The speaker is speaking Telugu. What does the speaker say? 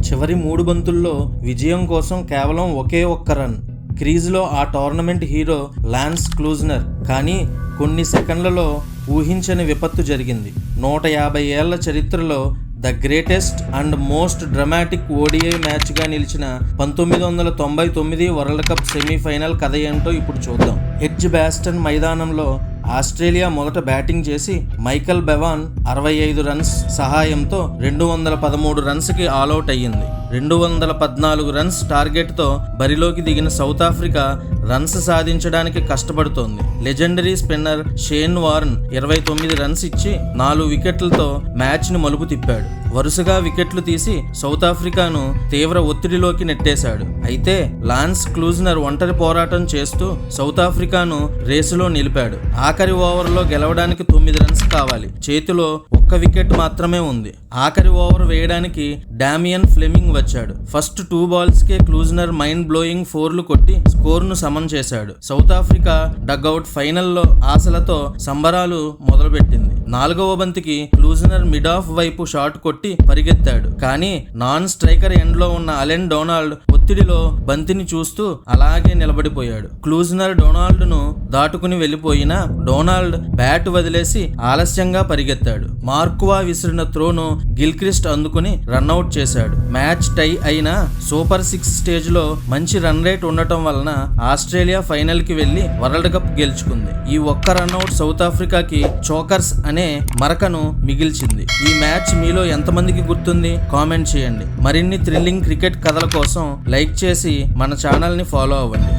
చివరి 3 బంతుల్లో విజయం కోసం కేవలం ఒకే ఒక్క రన్. క్రీజ్లో ఆ టోర్నమెంట్ హీరో లాన్స్ క్లూజ్నర్. కానీ కొన్ని సెకండ్లలో ఊహించని విపత్తు జరిగింది. 150 ఏళ్ల చరిత్రలో the greatest and most dramatic ODI మ్యాచ్గా నిలిచిన 1999 వరల్డ్ కప్ సెమీఫైనల్ కథ ఏంటో ఇప్పుడు చూద్దాం. ఎడ్జ్ బాస్టన్ మైదానంలో ఆస్ట్రేలియా మొదట బ్యాటింగ్ చేసి మైకల్ బెవాన్ 65 రన్స్ సహాయంతో 213 రన్స్కి ఆల్అవుట్ అయ్యింది. 214 రన్స్ టార్గెట్తో బరిలోకి దిగిన సౌత్ ఆఫ్రికా రన్స్ సాధించడానికి కష్టపడుతోంది. Legendary spinner Shane Warne 29 runs ఇచ్చి 4 వికెట్లతో మ్యాచ్ను మలుపు తిప్పాడు. వరుసగా వికెట్లు తీసి సౌత్ ఆఫ్రికాను తీవ్ర ఒత్తిడిలోకి నెట్టేశాడు. అయితే లాన్స్ క్లూజ్నర్ ఒంటరి పోరాటం చేస్తూ సౌత్ ఆఫ్రికాను రేసులో నిలిపాడు. ఆఖరి ఓవర్లో గెలవడానికి 9 రన్స్ కావాలి. చేతిలో ఒక్క వికెట్ మాత్రమే ఉంది. ఆఖరి ఓవర్ వేయడానికి డామియన్ ఫ్లెమింగ్ వచ్చాడు. ఫస్ట్ 2 బాల్స్కే క్లూజ్నర్ మైండ్ బ్లోయింగ్ 4లు కొట్టి స్కోర్ను సమన్ చేశాడు. సౌత్ ఆఫ్రికా డగ్అవుట్ ఫైనల్లో ఆశలతో సంబరాలు మొదలుపెట్టింది. 4వ బంతికి క్లూజ్నర్ మిడ్ ఆఫ్ వైపు షాట్ కొట్టి పరిగెత్తాడు. కానీ నాన్ స్ట్రైకర్ ఎండ్లో ఉన్న అలెన్ డొనాల్డ్ ఒత్తిడిలో బంతిని చూస్తూ అలాగే నిలబడిపోయాడు. క్లూజ్నర్ డొనాల్డ్ను దాటుకుని వెళ్ళిపోయినా డొనాల్డ్ బ్యాట్ వదిలేసి ఆలస్యంగా పరిగెత్తాడు. మార్క్వా విసిరిన త్రోను గిల్క్రిస్ట్ అందుకుని రన్అట్ చేశాడు. మ్యాచ్ టై అయినా సూపర్ 6 స్టేజ్లో మంచి రన్ రేట్ ఉండటం వలన ఆస్ట్రేలియా ఫైనల్ కి వెళ్లి వరల్డ్ కప్ గెలుచుకుంది. ఈ ఒక్క రన్అట్ సౌత్ ఆఫ్రికాకి చోకర్స్ అనే మరకను మిగిల్చింది. ఈ మ్యాచ్ మీలో ఎంతమందికి గుర్తుంది? కామెంట్ చేయండి. మరిన్ని థ్రిల్లింగ్ క్రికెట్ కథల కోసం లైక్ చేసి మన ఛానల్ని ఫాలో అవ్వండి.